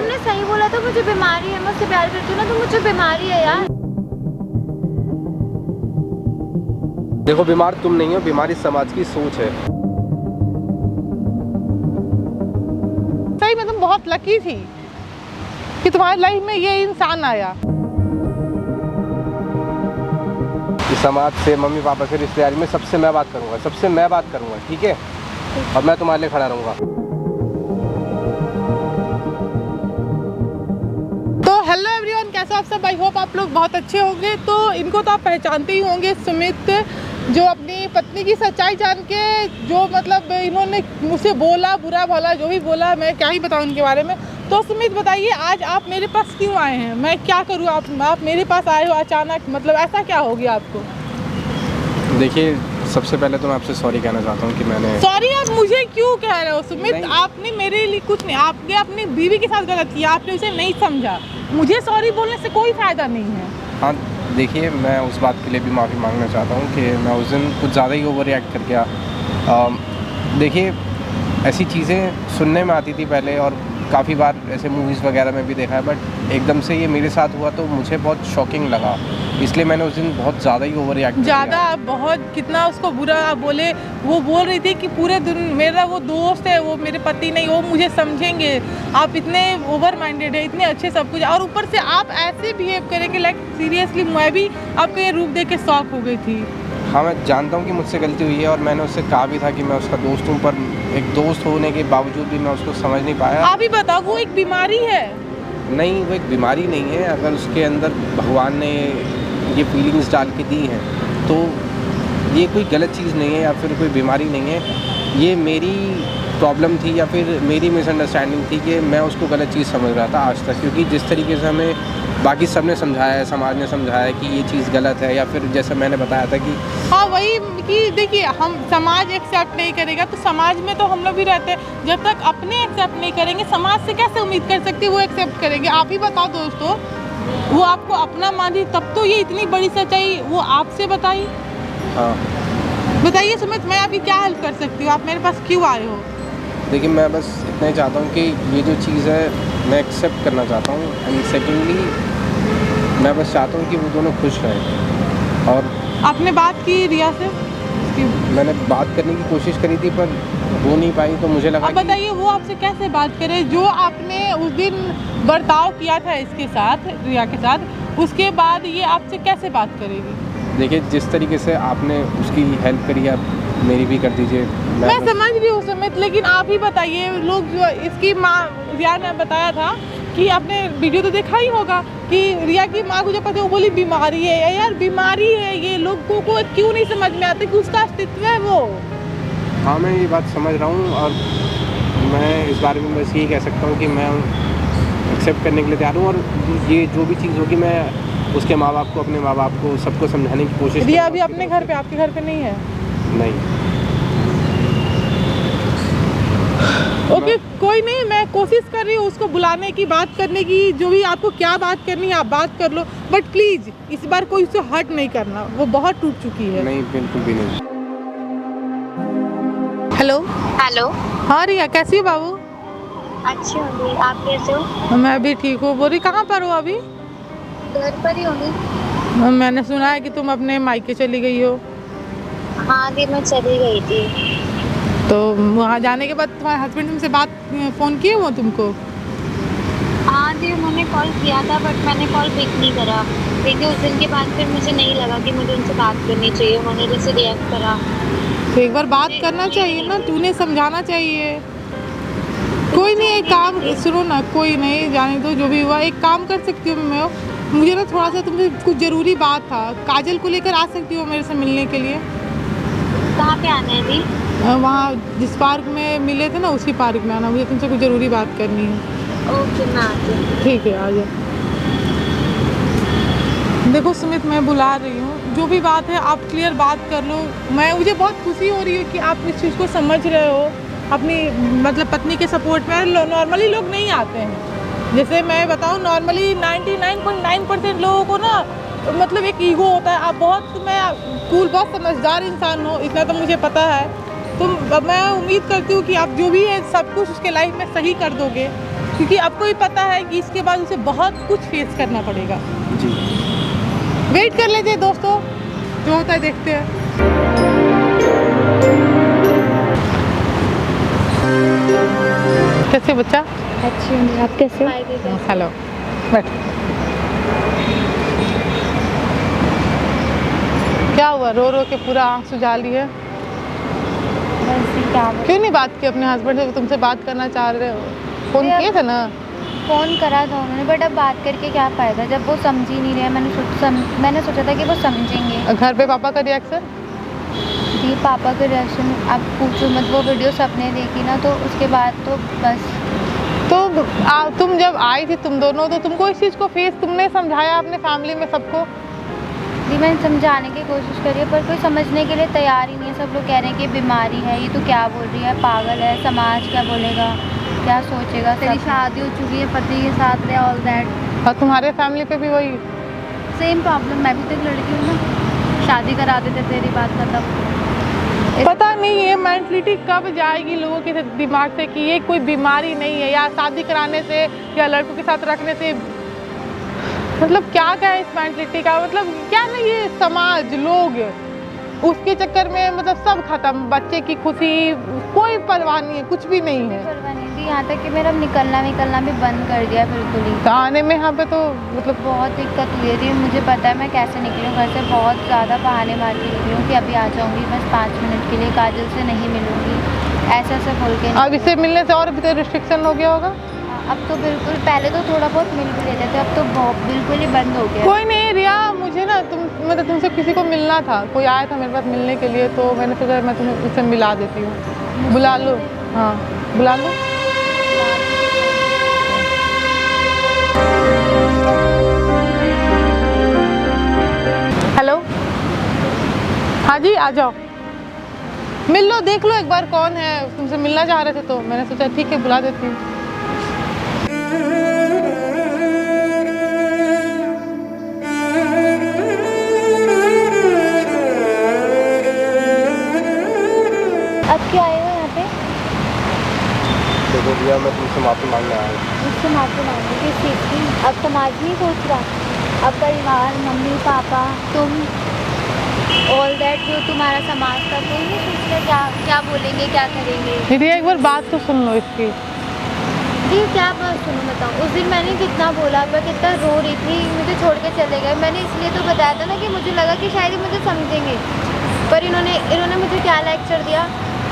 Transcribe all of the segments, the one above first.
तुमने सही बोला था, मुझे बीमारी है, मैं उससे प्यार करती हूँ ना, तो मुझे बीमारी है यार। देखो बीमार तुम नहीं हो, बीमारी समाज की सोच है। सही में तुम बहुत लकी थी कि तुम्हारी लाइफ में ये इंसान आया। इस समाज से, मम्मी पापा से, रिश्तेदारी में सबसे मैं बात करूंगा, सबसे मैं बात करूंगा, ठीक है? और मैं तुम्हारे लिए खड़ा रहूंगा। तो हेलो एवरीवन, कैसे आप सब? आई होप आप लोग बहुत अच्छे होंगे। तो इनको तो आप पहचानते ही होंगे, सुमित, जो अपनी पत्नी की सच्चाई जान के जो मतलब इन्होंने मुझसे बोला, बुरा भला जो भी बोला, मैं क्या ही बताऊं इनके बारे में। तो सुमित बताइए, आज आप मेरे पास क्यों आए हैं? मैं क्या करूं? आप मेरे पास आए हो अचानक, मतलब ऐसा क्या हो गया आपको? देखिए, सबसे पहले तो मैं आपसे सॉरी कहना चाहता हूँ कि मैंने... सॉरी आप मुझे क्यों कह रहे हो सुमित? आपने मेरे लिए कुछ नहीं, आपने अपनी बीवी के साथ गलत किया, आपने उसे नहीं समझा। मुझे सॉरी बोलने से कोई फ़ायदा नहीं है। हाँ देखिए, मैं उस बात के लिए भी माफ़ी मांगना चाहता हूँ कि मैं उस दिन कुछ ज़्यादा ही ओवर रिएक्ट कर गया। देखिए, ऐसी चीज़ें सुनने में आती थी पहले और काफ़ी बार ऐसे मूवीज़ वगैरह में भी देखा है, बट एकदम से ये मेरे साथ हुआ तो मुझे बहुत शॉकिंग लगा, इसलिए मैंने उस दिन बहुत ज़्यादा ही ओवर रिएक्ट ज़्यादा बहुत कितना उसको बुरा बोले। वो बोल रही थी कि पूरे दिन मेरा वो दोस्त है, वो मेरे पति नहीं, वो मुझे समझेंगे। आप इतने ओवर माइंडेड है, इतने अच्छे सब कुछ, और ऊपर से आप ऐसे बिहेव करेंगे, लाइक सीरियसली मैं भी आपका ये रूप देख के शॉक हो गई थी। हाँ, मैं जानता हूँ कि मुझसे गलती हुई है और मैंने उससे कहा भी था कि मैं उसका दोस्त हूँ, पर एक दोस्त होने के बावजूद भी मैं उसको समझ नहीं पाया। आप ही बताओ, वो एक बीमारी है। नहीं, वो एक बीमारी नहीं है। अगर उसके अंदर भगवान ने ये फीलिंग्स डाल के दी हैं तो ये कोई गलत चीज़ नहीं है या फिर कोई बीमारी नहीं है। ये मेरी प्रॉब्लम थी या फिर मेरी मिसअंडरस्टैंडिंग थी कि मैं उसको गलत चीज़ समझ रहा था आज तक, क्योंकि जिस तरीके से हमें बाकी सब ने समझाया है, समाज ने समझाया है कि ये चीज़ गलत है, या फिर जैसे मैंने बताया था कि हाँ वही कि देखिए, हम समाज एक्सेप्ट नहीं करेगा तो समाज में तो हम लोग भी रहते हैं। जब तक अपने एक्सेप्ट नहीं करेंगे, समाज से कैसे उम्मीद कर सकते वो एक्सेप्ट करेंगे? आप ही बताओ दोस्तों, वो आपको अपना मानी तब तो ये इतनी बड़ी सच्चाई वो आपसे बताई। हाँ बताइए सुमित, मैं आपकी क्या हेल्प कर सकती हूँ? आप मेरे पास क्यों आए हो? देखिए, मैं बस इतना ही चाहता हूँ कि ये जो चीज़ है मैं एक्सेप्ट करना चाहता हूँ, एंड सेकेंडली मैं बस चाहता हूँ कि वो दोनों खुश रहें। और आपने बात की रिया से? मैंने बात करने की कोशिश करी थी पर हो नहीं पाई, तो मुझे लगा अब बताइए वो आपसे कैसे बात करे? जो आपने उस दिन बर्ताव किया था इसके साथ, रिया के साथ, उसके बाद ये आपसे कैसे बात करेगी? देखिए, जिस तरीके से आपने उसकी हेल्प करी, आप मेरी भी कर दीजिए। मैं समझ रही हूँ सुमित, लेकिन आप ही बताइए, लोग जो इसकी माँ रिया ने बताया था कि आपने वीडियो तो देखा ही होगा कि रिया की माँ को जब पता वो बोली बीमारी है। यार बीमारी है, ये लोगों को क्यों नहीं समझ में आता कि उसका अस्तित्व है वो? हाँ, मैं ये बात समझ रहा हूँ और मैं इस बारे में बस यही कह सकता हूँ कि मैं एक्सेप्ट करने के लिए तैयार हूँ, और ये जो भी चीज़ होगी मैं उसके माँ बाप को, अपने माँ बाप को, सबको समझाने की कोशिश। रिया अभी अपने घर पे, आपके घर पे नहीं है? नहीं। ओके, कोई नहीं, मैं कोशिश कर रही हूँ उसको बुलाने की, बात करने की, जो भी आपको क्या बात करनी है आप बात कर लो, बट प्लीज़ इस बार कोई उसे हर्ट नहीं करना, वो बहुत टूट चुकी है। नहीं, बिल्कुल भी नहीं। हेलो। हेलो। हाँ रिया, कैसी हो बाबू? अच्छी होंगी, आप कैसे हो? मैं भी ठीक हूँ। बोली कहाँ पर हो अभी? घर पर ही होंगी। मैंने सुना है कि तुम अपने मायके चली गई हो। हाँ दी, मैं चली गई थी। तो वहाँ जाने के बाद तुम्हारे हस्बैंड तुमसे फ़ोन किए वो तुमको? हाँ दी, उन्होंने कॉल किया था बट मैंने कॉल पिक नहीं करा, क्योंकि उस दिन के बाद फिर मुझे नहीं लगा कि मुझे उनसे बात करनी चाहिए। उन्होंने जैसे रिएक्ट करा, तो एक बार बात करना चाहिए ना, तूने समझाना चाहिए। कोई नहीं, एक काम सुनो ना, कोई नहीं, जाने दो, जो भी हुआ। एक काम कर सकती हूँ मैं, मुझे ना थोड़ा सा तुमसे कुछ ज़रूरी बात था। काजल को लेकर आ सकती हो मेरे से मिलने के लिए? कहाँ पे आना है दी? वहाँ जिस पार्क में मिले थे ना, उसी पार्क में आना, मुझे तुमसे कुछ ज़रूरी बात करनी है। ओके, मैं आती हूँ। ठीक है, आ जाओ। देखो सुमित, मैं बुला रही हूँ, जो भी बात है आप क्लियर बात कर लो। मुझे बहुत खुशी हो रही है कि आप इस चीज़ को समझ रहे हो, अपनी मतलब पत्नी के सपोर्ट में। नॉर्मली लोग नहीं आते हैं, जैसे मैं बताऊँ, नॉर्मली 99.9% लोगों को ना मतलब एक ईगो होता है। आप बहुत, मैं कूल, बहुत समझदार इंसान हो, इतना तो मुझे पता है। तो मैं उम्मीद करती हूँ कि आप जो भी है सब कुछ उसके लाइफ में सही कर दोगे। क्योंकि आपको भी पता है कि इसके बाद उसे बहुत कुछ फेस करना पड़ेगा। जी वेट कर लेते हैं दोस्तों, जो होता है देखते हैं। कैसे बच्चा? अच्छी हूँ, आप कैसे हो? हेलो, बैठ। क्या हुआ, रो रो के पूरा आँख सुझा ली है? क्यों नहीं बात की अपने हस्बैंड से? तुमसे बात करना चाह रहे हो, फोन किए थे ना? फ़ोन करा था उन्होंने, बट अब बात करके क्या फ़ायदा जब वो समझ ही नहीं रहे। मैंने सोचा था कि वो समझेंगे। घर पे पापा का रिएक्शन? जी पापा का रिएक्शन आप पूछो मत, वो वीडियो सबने देखी ना, तो उसके बाद तो बस। तो तुम जब आई थी तुम दोनों, तो तुमको इस चीज़ को फेस तुमने समझाया अपने फैमिली में सबको? जी मैंने समझाने की कोशिश करी है, पर कोई समझने के लिए तैयार ही नहीं है। सब लोग कह रहे हैं कि बीमारी है, ये तो क्या बोल रही है, पागल है, समाज क्या बोलेगा, क्या सोचेगा, तेरी शादी हो चुकी है, पति के साथ है, ऑल दैट। और तुम्हारे फैमिली पे भी वही सेम प्रॉब्लम। मैं भी तो एक लड़की हूँ ना, शादी करा देते, तेरी बात खत्म। पता नहीं ये मेंटलिटी कब जाएगी लोगों के दिमाग से कि ये कोई बीमारी नहीं है, या शादी कराने से या लड़कों के साथ रखने से, मतलब क्या क्या है इस मेंटलिटी का, मतलब क्या नहीं, ये समाज लोग उसके चक्कर में मतलब सब खत्म, बच्चे की खुशी कोई परवाह नहीं है, कुछ भी नहीं है। परवाह नहीं थी, यहाँ तक कि मेरा निकलना भी बंद कर दिया बिल्कुल ही। तो आने में यहाँ पे तो मतलब बहुत दिक्कत हुई थी। मुझे पता है मैं कैसे निकली हूँ घर से, बहुत ज़्यादा बहाने मार के निकली हूँ कि अभी आ जाऊँगी बस 5 मिनट के लिए, काजल से नहीं मिलूँगी, ऐसा ऐसा बोल के। अब इससे मिलने से और भी तो रिस्ट्रिक्शन हो गया होगा? अब तो बिल्कुल, पहले तो थोड़ा बहुत मिल भी लेते थे, अब तो बिल्कुल ही बंद हो गया। कोई नहीं रिया, मुझे ना मतलब तुमसे किसी को मिलना था, कोई आया था मेरे पास मिलने के लिए, तो मैंने सोचा मैं तुम्हें उससे मिला देती हूँ। बुला लो, हाँ बुला लो। हेलो, हाँ जी आ जाओ, मिल लो, देख लो एक बार कौन है, तुमसे मिलना चाह रहे थे तो मैंने सोचा ठीक है बुला देती हूँ। अब क्या आए हो यहाँ पे? देखो भैया, मैं तुमसे माफ़ी मांगने आया हूँ। मुझसे माफ़ी मांगी किस चीज़ की? अब समाज नहीं सोच रहा, अब परिवार, मम्मी पापा, तुम, ऑल दैट, जो तुम्हारा समाज का, कोई नहीं सोच रहा क्या क्या बोलेंगे, क्या करेंगे। रिया एक बार बात तो सुन लो इसकी। जी क्या बात सुनो बताओ, उस दिन मैंने कितना बोला, मैं कितना रो रही थी, मुझे छोड़ के चले गए। मैंने इसलिए तो बताया था ना कि मुझे लगा कि शायद ही मुझे समझेंगे, पर इन्होंने मुझे क्या लेक्चर दिया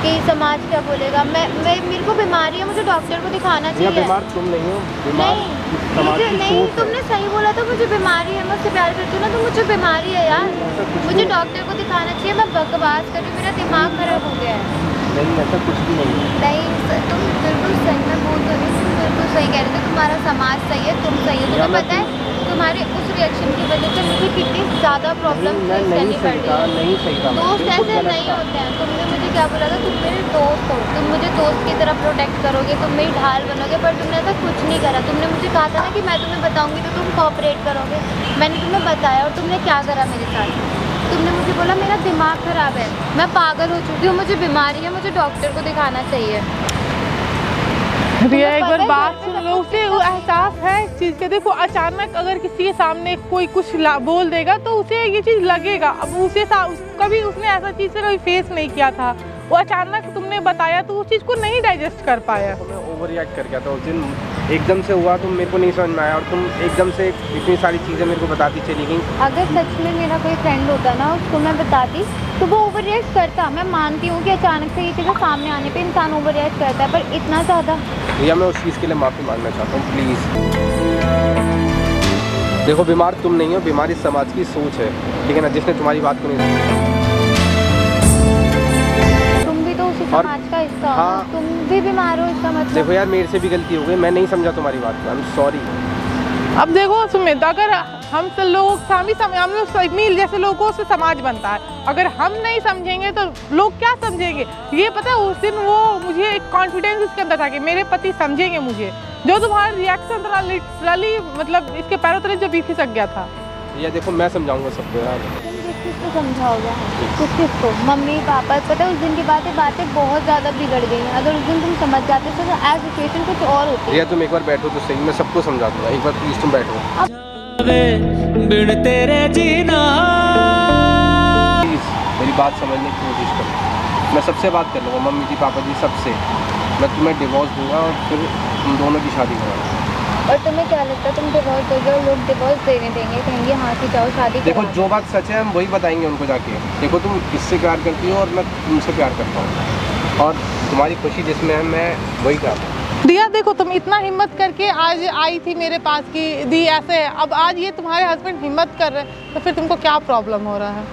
कि समाज क्या बोलेगा। मेरे को बीमारी है, मुझे डॉक्टर को दिखाना चाहिए। बीमार तुम नहीं हो, बीमार समाज की नहीं, सोच है। तुमने सही बोला था, मुझे बीमारी है, मैं उससे प्यार करती हूँ ना, तो मुझे बीमारी है यार, मुझे डॉक्टर को दिखाना चाहिए। मैं बकवास कर रही हूँ, मेरा दिमाग खराब हो गया है। नहीं, ऐसा कुछ भी नहीं है। नहीं तुम बिल्कुल सही, मैं बोल तो रही हूँ, बिल्कुल सही कह रहे थे, तुम्हारा समाज सही है, तुम सही हो। तुम्हें पता है तुम्हारे उस रिएक्शन की वजह से मुझे कितनी ज़्यादा प्रॉब्लम फेस करनी पड़ रही है। नहीं सही था, दोस्त ऐसे नहीं होते हैं। तुमने मुझे क्या बोला था, तुम मेरे दोस्त हो, तुम मुझे दोस्त की तरह प्रोटेक्ट करोगे, तुम मेरी ढाल बनोगे, पर तुमने ऐसा कुछ नहीं करा। तुमने मुझे कहा था ना कि मैं तुम्हें बताऊंगी तो तुम कोऑपरेट करोगे, मैंने तुम्हें बताया और तुमने क्या करा मेरे साथ? तुमने मुझे बोला मेरा दिमाग खराब है, मैं पागल हो चुकी हूँ, मुझे बीमारी है, मुझे डॉक्टर को दिखाना चाहिए। रिया एक बार बात सुन लो, उसे एहसास है इस चीज़ का। देखो अचानक अगर किसी के सामने कोई कुछ बोल देगा तो उसे ये चीज़ लगेगा। अब उसे कभी उसने ऐसा चीज़ से कभी फेस नहीं किया था, वो अचानक तुमने बताया तो उस चीज़ को नहीं डाइजेस्ट कर पाया। मैं ओवर रिएक्ट कर गया था उस दिन, एकदम से हुआ तो मेरे को नहीं समझ में आया, और तुम एकदम से इतनी सारी चीज़ें मेरे को बताती चली गई। अगर सच में मेरा कोई फ्रेंड होता ना, उसको मैं बताती तो वो ओवर रिएक्ट करता। मैं मानती हूँ कि अचानक से ये चीज़ें सामने आने पे इंसान ओवर रिएक्ट करता है, पर इतना ज़्यादा। भैया मैं उस चीज़ के लिए माफ़ी मांगना चाहता हूँ, प्लीज़। देखो बीमार तुम नहीं हो, बीमारी समाज की सोच है, ठीक है ना, जिसने तुम्हारी बात को नहीं। तुम भी तो उसी समाज का हिस्सा हो, हाँ। तुम भी बीमार हो, इसका मतलब। देखो यार, मेरे से भी गलती हो गई, मैं नहीं समझा तुम्हारी बात को, आई एम सॉरी। अब देखो सुमित, अगर हम सब लोग हम लोग मिल जैसे लोगों से समाज बनता है, अगर हम नहीं समझेंगे तो लोग क्या समझेंगे? ये पता है उस दिन वो मुझे एक कॉन्फिडेंस इसके अंदर था कि मेरे पति समझेंगे मुझे, जो तुम्हारा रिएक्शन था लिटरली मतलब इसके पैरों तले जो बीच खिसक गया था। ये देखो मैं समझाऊंगा सबको यार। तुम जिस चीज़ को कैसे समझाओगे? किस किसको? Mummy papa. पता है उस दिन की बातें बहुत ज़्यादा बिगड़ गई हैं। अगर उस दिन तुम समझ जाते तो आज सिचुएशन कुछ और होती। रिया तुम एक बार बैठो तो सही, मैं सबको समझा दूंगा। एक बार प्लीज़ तुम बैठो बिन तेरे जीना। प्लीज़ मेरी बात समझने की कोशिश करो। मैं सबसे बात कर लूँगा, मम्मी जी पापा जी सबसे। मैं तुम्हें डिवोर्स दूंगा और फिर तुम दोनों की शादी कराऊंगा। और तुम्हें क्या लगता है तुम डिवोर्स दोगे और लोग डिवोर्स देने देंगे, कहेंगे हाँ कि जाओ शादी देखो करा दो। जो बात सच है हम वही बताएंगे उनको जाके। देखो तुम इससे प्यार करती हो और मैं तुमसे प्यार करता हूँ, और तुम्हारी खुशी जिसमें है मैं वही चाहता हूँ। दिया देखो तुम इतना हिम्मत करके आज आई थी मेरे पास कि दी ऐसे है, अब आज ये तुम्हारे हस्बैंड हिम्मत कर रहे हैं तो फिर तुमको क्या प्रॉब्लम हो रहा है?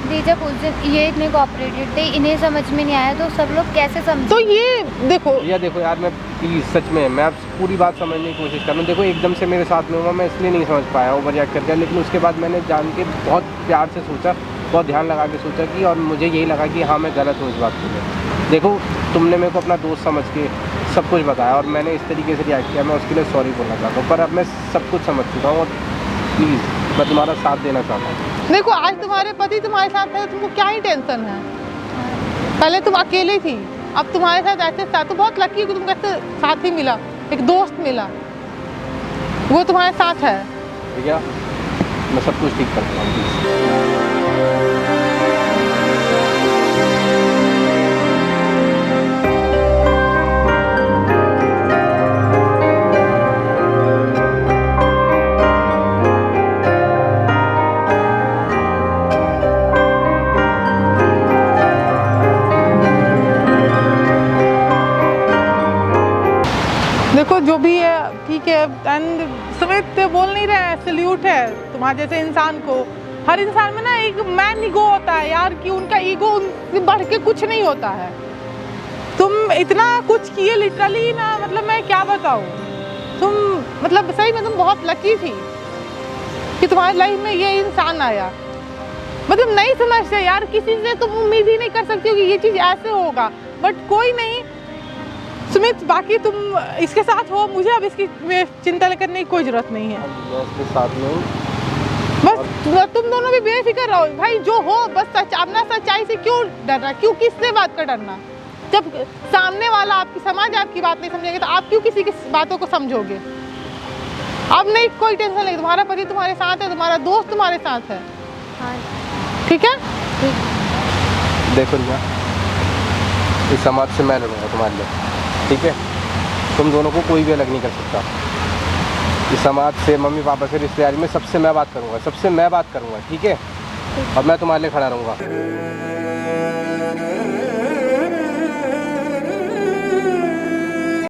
दी जब उस दिन ये इतने कोऑपरेटेड थे, इन्हें समझ में नहीं आया तो सब लोग कैसे समझ? तो ये देखो रिया देखो यार, मैं प्लीज़ सच में मैं अब पूरी बात समझने की कोशिश कर रहा हूँ। देखो एकदम से मेरे साथ में हुआ, मैं इसलिए नहीं समझ पाया, ओवर रिएक्ट कर दिया। लेकिन उसके बाद मैंने जान के बहुत प्यार से सोचा, बहुत ध्यान लगा के सोचा कि, और मुझे यही लगा कि हाँ मैं गलत हूँ इस बात के लिए। देखो तुमने मेरे को अपना दोस्त समझ के सब कुछ बताया और मैंने इस तरीके से रिएक्ट किया, मैं उसके लिए सॉरी बोलना चाहता हूँ। पर अब मैं सब कुछ समझ चुका हूँ और प्लीज़ मैं तुम्हारा साथ देना चाहता हूँ। देखो आज तुम्हारे पति तुम्हारे साथ है, तुमको क्या ही टेंशन है? पहले तुम अकेली थी, अब तुम्हारे साथ ऐसे साथ, तो बहुत लकी हो कि तुमको ऐसे साथी मिला, एक दोस्त मिला, वो तुम्हारे साथ है। रिया मैं सब कुछ ठीक कर दूँगा प्लीज़। देखो जो भी है ठीक है, एंड सुमित बोल नहीं रहे हैं, सल्यूट है तुम्हारे जैसे इंसान को। हर इंसान में ना एक मैन ईगो होता है यार, कि उनका ईगो उनसे बढ़ के कुछ नहीं होता है। तुम इतना कुछ किए लिटरली ना, मतलब मैं क्या बताऊँ। तुम मतलब सही में तुम बहुत लकी थी कि तुम्हारी लाइफ में ये इंसान आया। मतलब नहीं समझते यार, किसी से तुम उम्मीद ही नहीं कर सकती हो कि ये चीज़ ऐसे होगा, बट कोई नहीं सुमित, बाकी तुम इसके साथ हो, मुझे अब इसकी चिंता करने की कोई ज़रूरत नहीं है। मैं उसके साथ में हूँ। बस तुम दोनों भी बेफिक्र रहो भाई, जो हो बस सच, अपना सच्चाई से क्यों डरना, क्यों किससे बात का डरना? जब सामने वाला आपकी समाज आपकी बात नहीं समझेगा तो आप क्यों किसी की बातों को समझोगे? अब नहीं कोई टेंशन नहीं, तुम्हारा पति तुम्हारे साथ है, तुम्हारा दोस्त तुम्हारे साथ है। हाँ ठीक है? देखो रिया, इस समाज से मैं लड़ूंगा तुम्हारे लिए, ठीक है? तुम दोनों को कोई भी अलग नहीं कर सकता। इस समाज से, मम्मी पापा से, रिश्तेदारी में सबसे मैं बात करूंगा, सबसे मैं बात करूंगा, ठीक है? और मैं तुम्हारे लिए खड़ा रहूंगा।